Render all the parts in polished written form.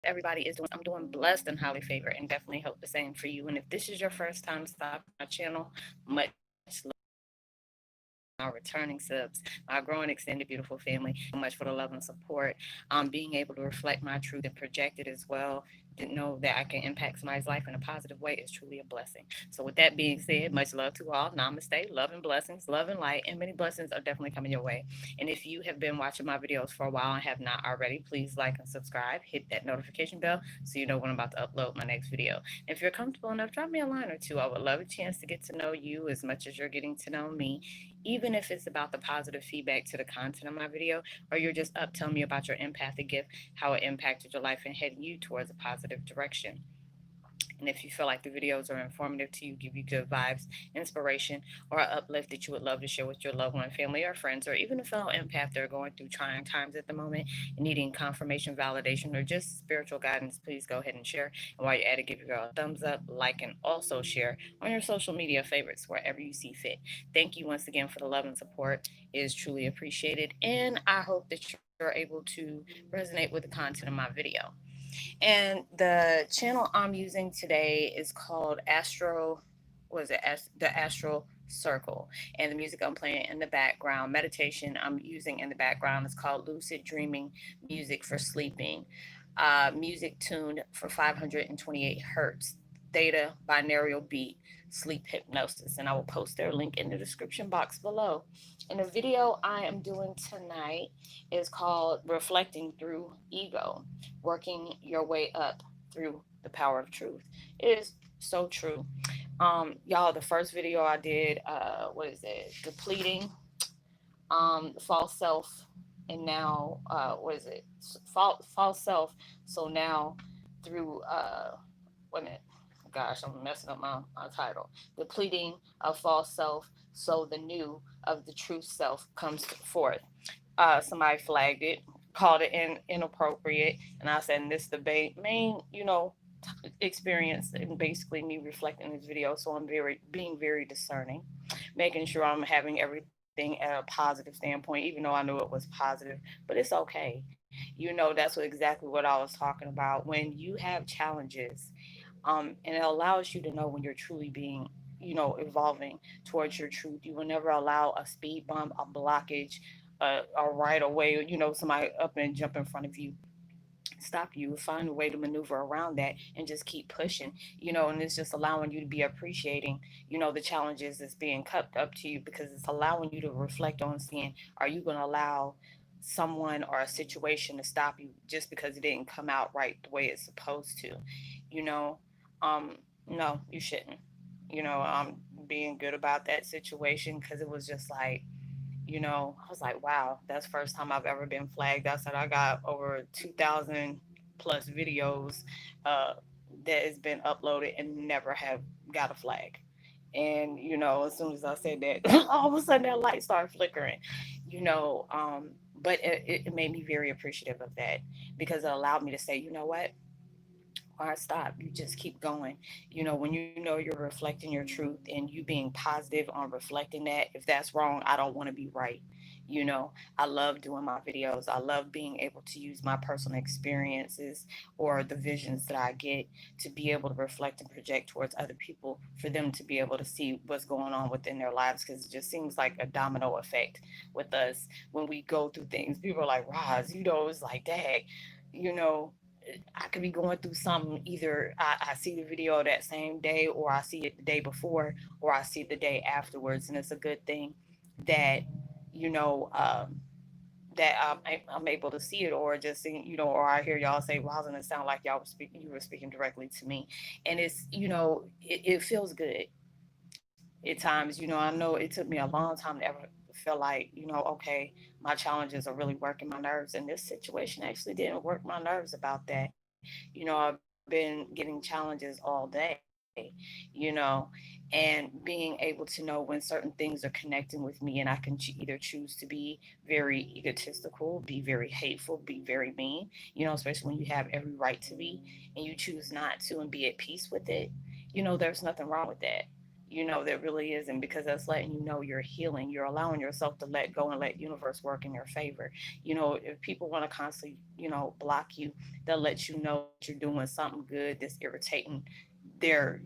everybody is doing. I'm doing blessed and highly favored, and definitely hope the same for you. And if this is your first time stopping my channel, much my returning subs, my growing extended beautiful family. So much for the love and support. Being able to reflect my truth and project it as well. To know that I can impact somebody's life in a positive way is truly a blessing. So with that being said, much love to all. Namaste. Love and blessings, love and light, and many blessings are definitely coming your way. And if you have been watching my videos for a while and have not already, please like and subscribe. Hit that notification bell so you know when I'm about to upload my next video. If you're comfortable enough, drop me a line or two. I would love a chance to get to know you as much as you're getting to know me, even if it's about the positive feedback to the content of my video, or you're just up telling me about your empathic gift, how it impacted your life and heading you towards a positive direction. And if you feel like the videos are informative to you, give you good vibes, inspiration, or uplift that you would love to share with your loved one, family, or friends, or even a fellow empath that are going through trying times at the moment and needing confirmation, validation, or just spiritual guidance, please go ahead and share. And while you're at it, give your girl a thumbs up, like, and also share on your social media favorites wherever you see fit. Thank you once again for the love and support. It is truly appreciated. And I hope that you're able to resonate with the content of my video. And the channel I'm using today is called Astro, was it the Astral Circle, and the music I'm playing in the background, meditation I'm using in the background is called Lucid Dreaming Music for Sleeping. Music tuned for 528 hertz, theta binaural beat, sleep hypnosis, and I will post their link in the description box below. And the video I am doing tonight is called Reflecting Through Ego, Working Your Way Up Through the Power of Truth. It is so true. Y'all, the first video I did, what is it? Depleting, false self, and now, what is it? False self. So now, through, wait a minute. Gosh, I'm messing up my title. Depleting of false self, so the new of the true self comes forth. Somebody flagged it, called it inappropriate, and I said, and this debate main, experience and basically me reflecting this video. So I'm being very discerning, making sure I'm having everything at a positive standpoint, even though I knew it was positive, but it's okay. That's exactly what I was talking about. When you have challenges, and it allows you to know when you're truly being, evolving towards your truth. You will never allow a speed bump, a blockage, a right away, somebody up and jump in front of you, stop you. Find a way to maneuver around that and just keep pushing, and it's just allowing you to be appreciating, the challenges that's being cut up to you, because it's allowing you to reflect on seeing, are you going to allow someone or a situation to stop you just because it didn't come out right the way it's supposed to, you know no, you shouldn't. I'm being good about that situation, because it was just like, I was like, wow, that's the first time I've ever been flagged. I said I got over 2,000 plus videos uh, that has been uploaded and never have got a flag. And, as soon as I said that, all of a sudden that light started flickering, but it made me very appreciative of that, because it allowed me to say, you know what? Why stop? You just keep going. When you know you're reflecting your truth and you being positive on reflecting that, if that's wrong, I don't want to be right. I love doing my videos. I love being able to use my personal experiences or the visions that I get to be able to reflect and project towards other people, for them to be able to see what's going on within their lives, because it just seems like a domino effect with us when we go through things. People are like, Roz, it's like, dang, you know, I could be going through something. Either I see the video that same day, or I see it the day before, or I see it the day afterwards. And it's a good thing that, you know, um, that I'm able to see it, or just see, or I hear y'all say, well, doesn't it sound like you were speaking directly to me? And it's, it feels good at times. I know it took me a long time to ever feel like, okay, my challenges are really working my nerves. And this situation actually didn't work my nerves about that. I've been getting challenges all day, and being able to know when certain things are connecting with me, and I can either choose to be very egotistical, be very hateful, be very mean, especially when you have every right to be, and you choose not to and be at peace with it. There's nothing wrong with that. There really isn't, because that's letting you know you're healing. You're allowing yourself to let go and let universe work in your favor. If people want to constantly, block you, they'll let you know that you're doing something good that's irritating their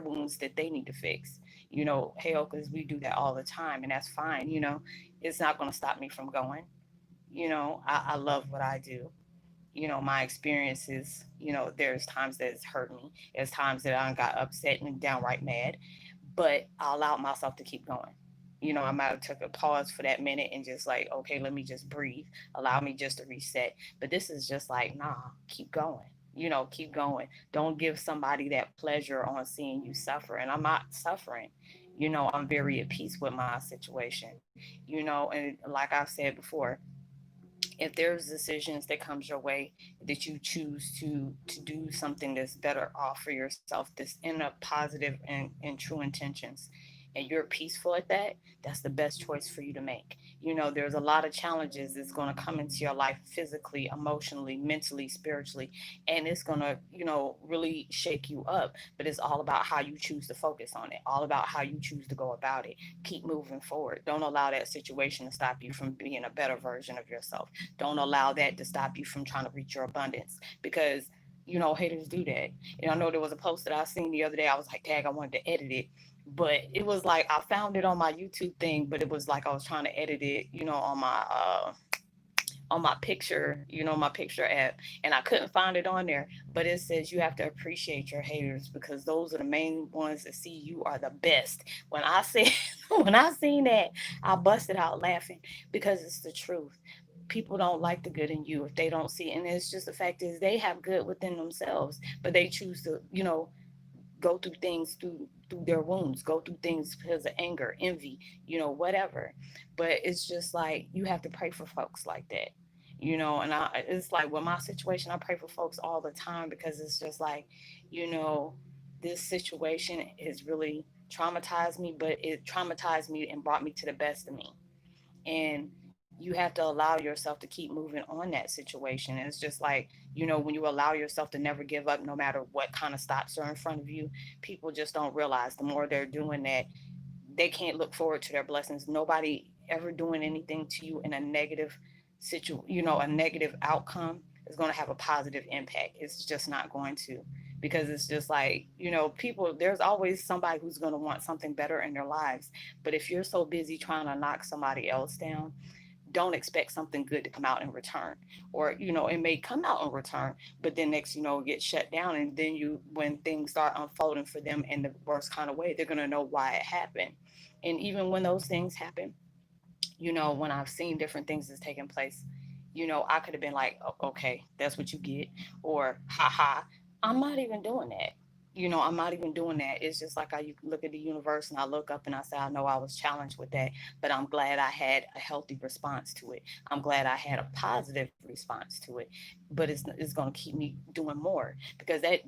wounds that they need to fix. Heyokas, we do that all the time, and that's fine. It's not going to stop me from going. I love what I do. My experiences, there's times that it's hurt me. There's times that I got upset and downright mad, but I allowed myself to keep going. I might have took a pause for that minute and just like, okay, let me just breathe. Allow me just to reset. But this is just like, nah, keep going. Keep going. Don't give somebody that pleasure on seeing you suffer. And I'm not suffering. I'm very at peace with my situation. And like I've said before, if there's decisions that comes your way that you choose to do something that's better off for yourself, that's in a positive and true intentions, and you're peaceful at that, that's the best choice for you to make. There's a lot of challenges that's going to come into your life physically, emotionally, mentally, spiritually, and it's going to really shake you up, but it's all about how you choose to focus on it, all about how you choose to go about it. Keep moving forward. Don't allow that situation to stop you from being a better version of yourself. Don't allow that to stop you from trying to reach your abundance, because haters do that. And I know there was a post that I seen the other day. I was like, tag, I wanted to edit it. But it was like I found it on my YouTube thing, but it was like I was trying to edit it, on my picture, my picture app, and I couldn't find it on there. But it says you have to appreciate your haters, because those are the main ones that see you are the best. When I said when I seen that, I busted out laughing, because it's the truth. People don't like the good in you if they don't see it. And it's just the fact is they have good within themselves, but they choose to, go through things through their wounds, go through things because of anger, envy, whatever. But it's just like you have to pray for folks like that. And it's like with my situation, I pray for folks all the time, because it's just like, you know, this situation has really traumatized me, but it traumatized me and brought me to the best of me. And you have to allow yourself to keep moving on that situation. And it's just like, when you allow yourself to never give up, no matter what kind of stops are in front of you, people just don't realize the more they're doing that, they can't look forward to their blessings. Nobody ever doing anything to you in a negative a negative outcome is going to have a positive impact. It's just not going to, because it's just like, people, there's always somebody who's going to want something better in their lives. But if you're so busy trying to knock somebody else down, don't expect something good to come out in return. Or it may come out in return, but then next get shut down. And then when things start unfolding for them in the worst kind of way, they're going to know why it happened. And even when those things happen, when I've seen different things that's taking place, I could have been like, okay, that's what you get, or haha. I'm not even doing that. I'm not even doing that. It's just like I look at the universe and I look up and I say, I know I was challenged with that, but I'm glad I had a healthy response to it. I'm glad I had a positive response to it, but it's going to keep me doing more, because that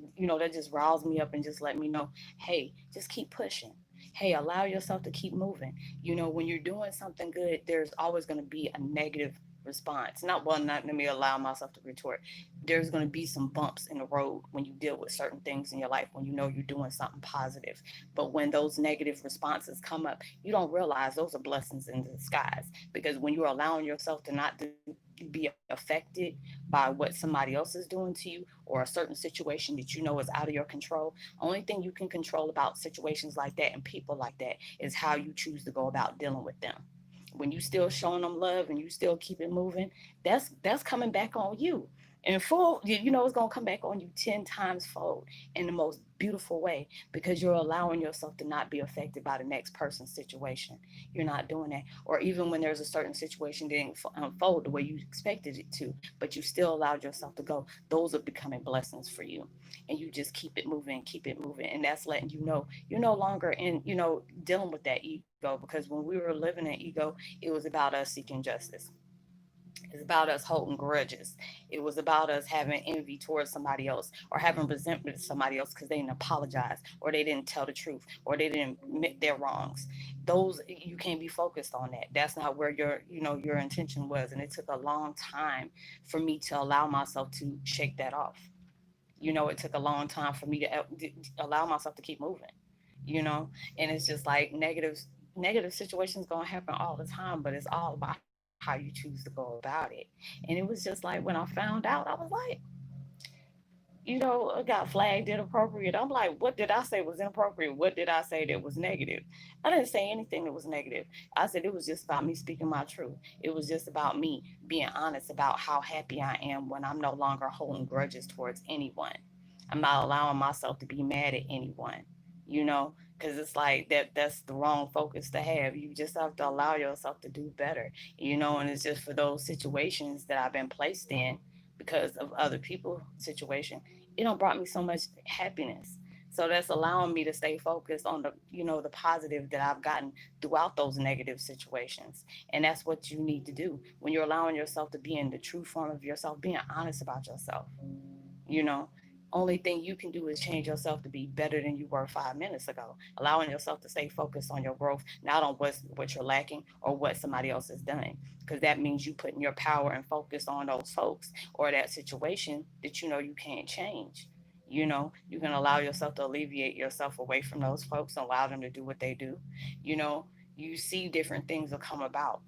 just riles me up and just let me know, hey, just keep pushing. Hey, allow yourself to keep moving. When you're doing something good, there's always going to be a negative response. Not let me allow myself to retort. There's going to be some bumps in the road when you deal with certain things in your life, when you know you're doing something positive. But when those negative responses come up, you don't realize those are blessings in disguise. Because when you're allowing yourself to not be affected by what somebody else is doing to you, or a certain situation that is out of your control, only thing you can control about situations like that and people like that is how you choose to go about dealing with them. When you still showing them love and you still keep it moving, that's coming back on you in full. It's going to come back on you 10 times fold, in the most beautiful way, because you're allowing yourself to not be affected by the next person's situation. You're not doing that. Or even when there's a certain situation that didn't unfold the way you expected it to, but you still allowed yourself to go, those are becoming blessings for you. And you just keep it moving, and that's letting you know you're no longer in dealing with that ego. Because when we were living in ego, it was about us seeking justice. It's about us holding grudges. It was about us having envy towards somebody else, or having resentment to somebody else because they didn't apologize, or they didn't tell the truth, or they didn't admit their wrongs. Those, you can't be focused on that. That's not where your intention was. And it took a long time for me to allow myself to shake that off. It took a long time for me to allow myself to keep moving. you know. And it's just like negative situations gonna happen all the time, but it's all about how you choose to go about it. And it was just like when I found out, I was like, I got flagged inappropriate. I'm like, what did I say was inappropriate? What did I say that was negative? I didn't say anything that was negative. I said it was just about me speaking my truth. It was just about me being honest about how happy I am when I'm no longer holding grudges towards anyone. I'm not allowing myself to be mad at anyone, because it's like that's the wrong focus to have. You just have to allow yourself to do better, and it's just for those situations that I've been placed in because of other people's situation, it don't brought me so much happiness. So that's allowing me to stay focused on the positive that I've gotten throughout those negative situations. And that's what you need to do when you're allowing yourself to be in the true form of yourself, being honest about yourself. you know Only thing you can do is change yourself to be better than you were 5 minutes ago, allowing yourself to stay focused on your growth, not on what you're lacking or what somebody else has done, because that means you putting your power and focus on those folks or that situation that you can't change. You can allow yourself to alleviate yourself away from those folks and allow them to do what they do. you know you see different things will come about.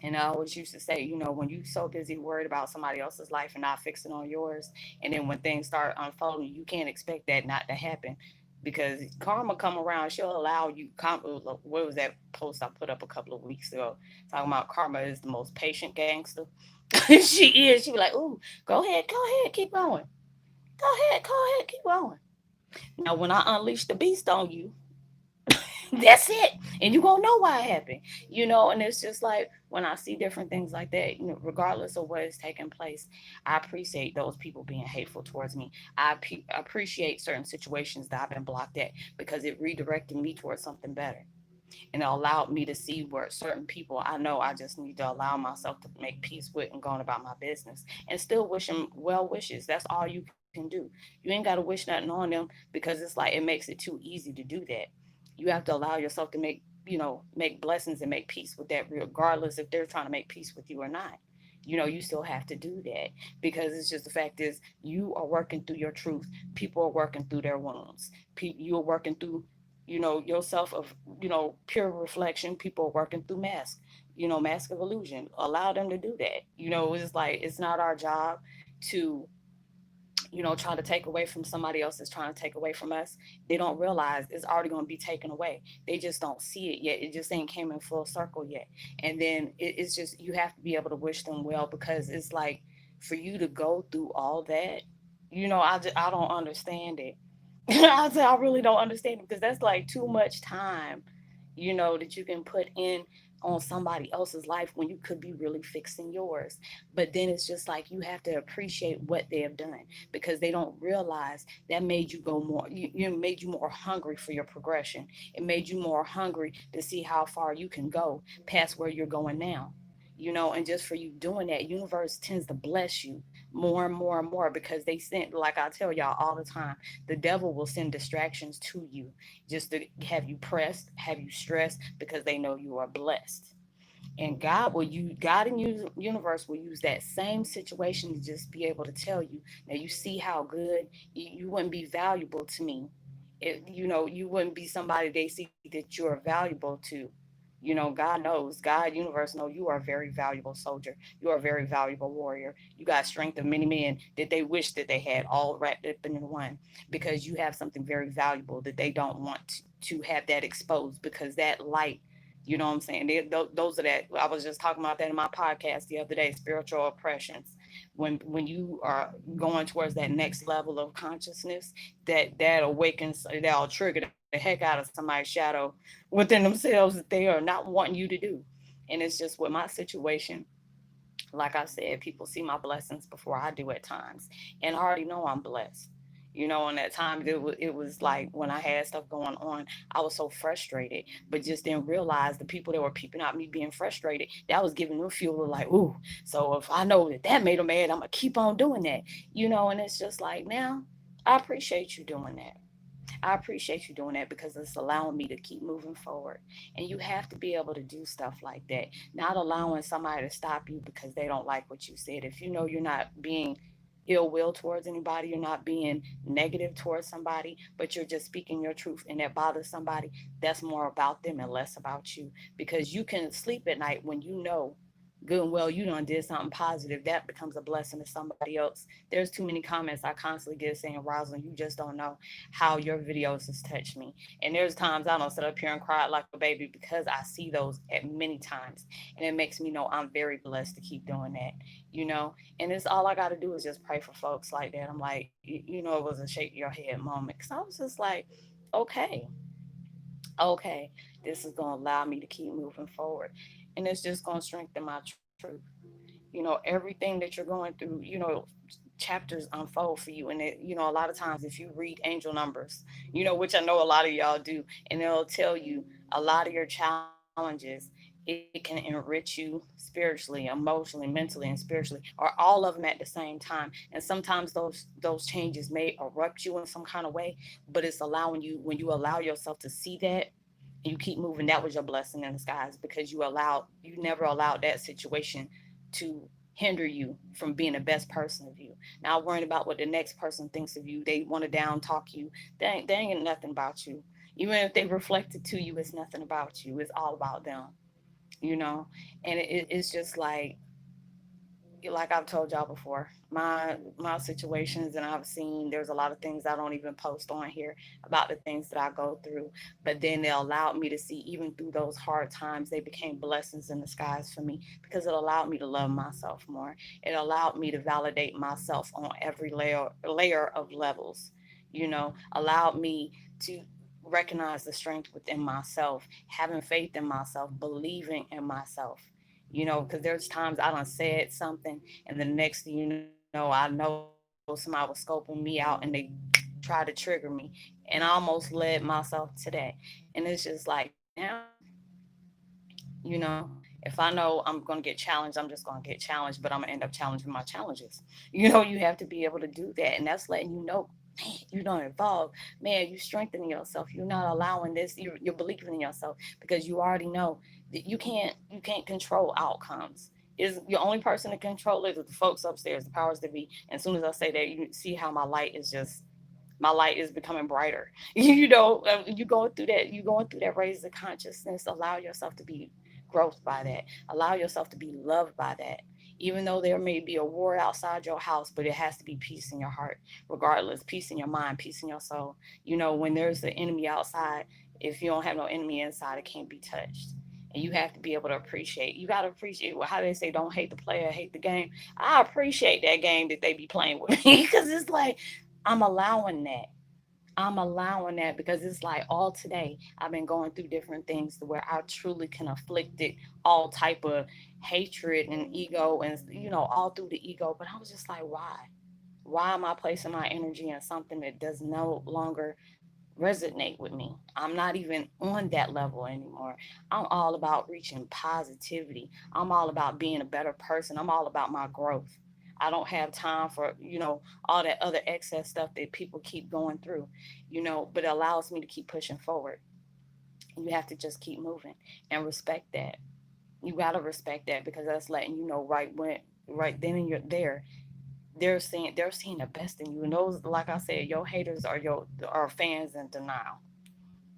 And I always used to say, when you so busy worried about somebody else's life and not fixing on yours, and then when things start unfolding, you can't expect that not to happen, because karma come around. She'll allow you. What was that post I put up a couple of weeks ago talking about karma is the most patient gangster? She is. She be like, "Ooh, go ahead, keep going. Go ahead, keep going." Now, when I unleash the beast on you, that's it. And you gonna know why it happened. And it's just like when I see different things like that, regardless of what is taking place, I appreciate those people being hateful towards me. Appreciate certain situations that I've been blocked at, because it redirected me towards something better, and it allowed me to see where certain people I know I just need to allow myself to make peace with and going about my business, and still wish them well wishes. That's all you can do. You ain't got to wish nothing on them, because it's like it makes it too easy to do that. You have to allow yourself to make blessings and make peace with that, regardless if they're trying to make peace with you or not. You still have to do that, because it's just the fact is you are working through your truth. People are working through their wounds. You are working through yourself of pure reflection. People are working through mask of illusion. Allow them to do that. It's like it's not our job to try to take away from somebody else that's trying to take away from us. They don't realize it's already going to be taken away. They just don't see it yet. It just ain't came in full circle yet. And then it's just you have to be able to wish them well, because it's like for you to go through all that. I don't understand it. I really don't understand it, because that's like too much time, that you can put in on somebody else's life when you could be really fixing yours. But then it's just like you have to appreciate what they have done, because they don't realize that made you go more, made you more hungry for your progression. It made you more hungry to see how far you can go past where you're going now. And just for you doing that, universe tends to bless you more and more and more, because they send, like I tell y'all all the time, the devil will send distractions to you just to have you pressed, have you stressed, because they know you are blessed. And God and universe will use that same situation to just be able to tell you, now you see how good you wouldn't be valuable to me. You wouldn't be somebody they see that you're valuable to. God knows, God, universe know you are a very valuable soldier. You are a very valuable warrior. You got strength of many men that they wish that they had all wrapped up in one, because you have something very valuable that they don't want to have that exposed, because that light, what I'm saying? Those are that. I was just talking about that in my podcast the other day. Spiritual oppressions. When you are going towards that next level of consciousness, that awakens, that'll trigger the heck out of somebody's shadow within themselves that they are not wanting you to do. And it's just with my situation, like I said, people see my blessings before I do at times, and I already know I'm blessed. And at times it was like when I had stuff going on, I was so frustrated, but just didn't realize the people that were peeping out me being frustrated, that was giving them fuel of like, ooh, so if I know that made them mad, I'm gonna keep on doing that. And it's just like, now I appreciate you doing that. I appreciate you doing that, because it's allowing me to keep moving forward. And you have to be able to do stuff like that, not allowing somebody to stop you because they don't like what you said. If you know you're not being ill will towards anybody. You're not being negative towards somebody, but you're just speaking your truth, and that bothers somebody. That's more about them and less about you, because you can sleep at night when you know good and well you done did something positive. That becomes a blessing to somebody else. There's too many comments I constantly get saying, Roslyn, you just don't know how your videos has touched me. And there's times I don't sit up here and cry like a baby, because I see those at many times, and it makes me know I'm very blessed to keep doing that, you know. And it's all I got to do is just pray for folks like that. I'm like, you know, it was a shake your head moment, because I was just like, okay, okay, this is going to allow me to keep moving forward, and it's just going to strengthen my truth. You know, everything that you're going through, you know, chapters unfold for you. And it, you know, a lot of times if you read angel numbers, you know, which I know a lot of y'all do, and they'll tell you a lot of your challenges, it can enrich you spiritually, emotionally, mentally, and spiritually, or all of them at the same time. And sometimes those changes may erupt you in some kind of way, but it's allowing you, when you allow yourself to see that, and you keep moving, that was your blessing in disguise, because you never allowed that situation to hinder you from being the best person of you. Not worrying about what the next person thinks of you. They want to down talk you. They ain't nothing about you. Even if they reflect it to you, it's nothing about you. It's all about them, you know? And it's just like I've told y'all before, my situations, and I've seen, there's a lot of things I don't even post on here about the things that I go through, but then they allowed me to see, even through those hard times, they became blessings in disguise for me, because it allowed me to love myself more. It allowed me to validate myself on every layer of levels, you know, allowed me to recognize the strength within myself, having faith in myself, believing in myself, you know, because there's times I done said something, and the next thing you know, I know somebody was scoping me out, and they tried to trigger me, and I almost led myself to that. And it's just like, damn, you know, if I know I'm going to get challenged, I'm just going to get challenged, but I'm going to end up challenging my challenges. You know, you have to be able to do that, and that's letting you know, man, you don't evolve, man, you strengthening yourself. You're not allowing this. You're believing in yourself, because you already know that you can't control outcomes. Is your only person to control it is the folks upstairs, the powers that be. And as soon as I say that, you see how my light is becoming brighter. You know, you going through that raise of consciousness. Allow yourself to be growth by that. Allow yourself to be loved by that. Even though there may be a war outside your house, but it has to be peace in your heart, regardless. Peace in your mind, peace in your soul. You know, when there's an enemy outside, if you don't have no enemy inside, it can't be touched. And you have to be able to appreciate. You got to appreciate, well, how they say, don't hate the player, hate the game. I appreciate that game that they be playing with me, because it's like, I'm allowing that. I'm allowing that, because it's like all today I've been going through different things to where I truly can afflict it, all type of hatred and ego, and you know, all through the ego. But I was just like, why? Why am I placing my energy in something that does no longer resonate with me? I'm not even on that level anymore. I'm all about reaching positivity. I'm all about being a better person. I'm all about my growth. I don't have time for, you know, all that other excess stuff that people keep going through, you know, but it allows me to keep pushing forward. You have to just keep moving and respect that. You got to respect that, because that's letting you know right then and you're there, they're seeing the best in you. And those, like I said, your haters are fans in denial.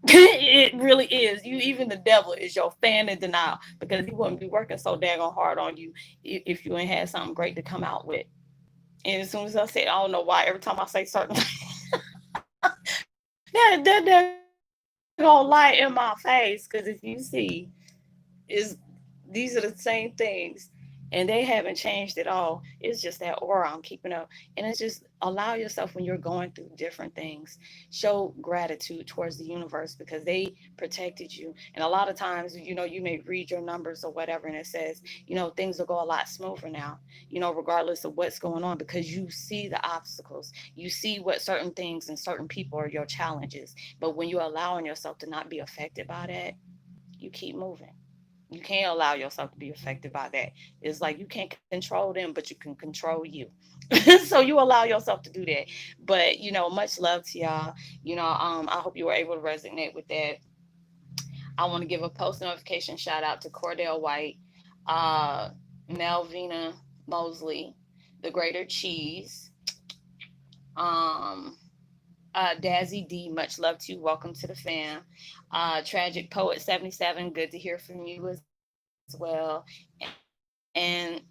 It really is. You, even the devil is your fan in denial, because he wouldn't be working so daggone hard on you if you ain't had something great to come out with. And as soon as I said, I don't know why, every time I say certain that daggone light in my face, because if you see, is these are the same things, and they haven't changed at all. It's just that aura I'm keeping up. And it's just allow yourself, when you're going through different things, show gratitude towards the universe, because they protected you. And a lot of times, you know, you may read your numbers or whatever, and it says, you know, things will go a lot smoother now, you know, regardless of what's going on, because you see the obstacles, you see what certain things and certain people are your challenges. But when you're allowing yourself to not be affected by that, you keep moving. You can't allow yourself to be affected by that. It's like you can't control them, but you can control you. So you allow yourself to do that. But you know, much love to y'all. You know, I hope you were able to resonate with that. I want to give a post notification shout out to Cordell White, uh, Melvina Mosley, the Greater Cheese. Um, Dazzy D, much love to you. Welcome to the fam. Tragic Poet 77, good to hear from you as well. And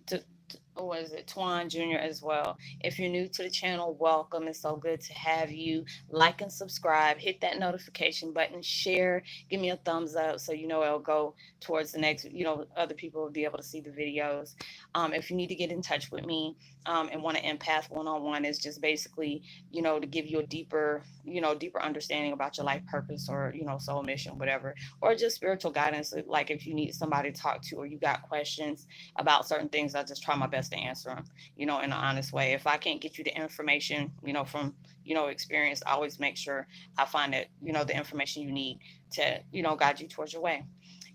what is it, Twan Jr. as well. If you're new to the channel, welcome. It's so good to have you. Like and subscribe. Hit that notification button. Share. Give me a thumbs up so you know it'll go towards the next. Other people will be able to see the videos. If you need to get in touch with me and want an empath one-on-one, is just basically to give you a deeper understanding about your life purpose or soul mission, whatever, or just spiritual guidance. Like if you need somebody to talk to or you got questions about certain things, I just try my best to answer them, in an honest way. If I can't get you the information, from experience, I always make sure I find that the information you need to guide you towards your way.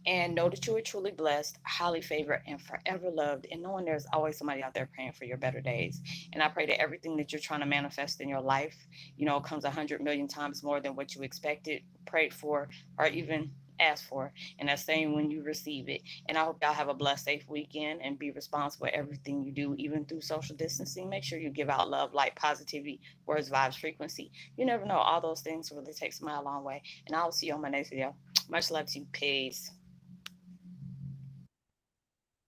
And know that you are truly blessed, highly favored, and forever loved. And knowing there's always somebody out there praying for your better days. And I pray that everything that you're trying to manifest in your life, comes 100 million times more than what you expected, prayed for, or even asked for. And that's same when you receive it. And I hope y'all have a blessed, safe weekend and be responsible for everything you do, even through social distancing. Make sure you give out love, light, positivity, words, vibes, frequency. You never know. All those things really take somebody a long way. And I will see you on my next video. Much love to you. Peace.